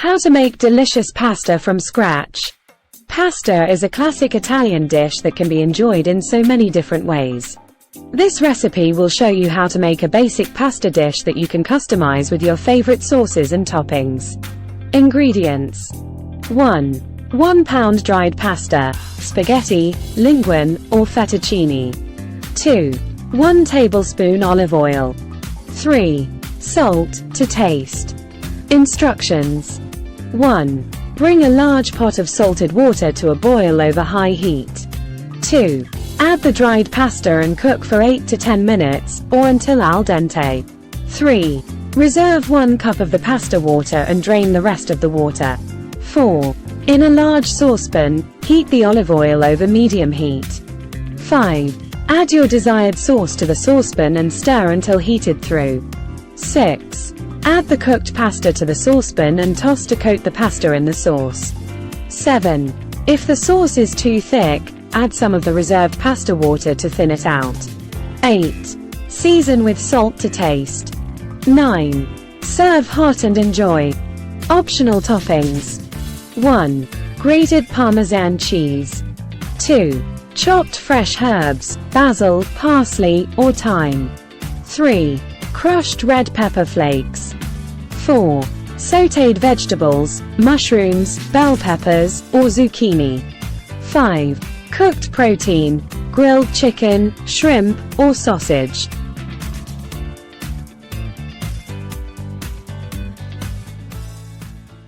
How to make delicious pasta from scratch. Pasta is a classic Italian dish that can be enjoyed in so many different ways. This recipe will show you how to make a basic pasta dish that you can customize with your favorite sauces and toppings. Ingredients: 1 pound dried pasta, spaghetti, linguine, or fettuccine. 2. 1 tablespoon olive oil. 3. Salt to taste. Instructions: 1. Bring a large pot of salted water to a boil over high heat. 2. Add the dried pasta and cook for 8 to 10 minutes, or until al dente. 3. Reserve 1 cup of the pasta water and drain the rest of the water. 4. In a large saucepan, heat the olive oil over medium heat. 5. Add your desired sauce to the saucepan and stir until heated through. 6. Add the cooked pasta to the saucepan and toss to coat the pasta in the sauce. 7. If the sauce is too thick, add some of the reserved pasta water to thin it out. 8. Season with salt to taste. 9. Serve hot and enjoy. Optional toppings: 1. Grated Parmesan cheese. 2. Chopped fresh herbs, basil, parsley, or thyme. 3. Crushed red pepper flakes. 4. Sautéed vegetables, mushrooms, bell peppers, or zucchini. 5. Cooked protein, grilled chicken, shrimp, or sausage.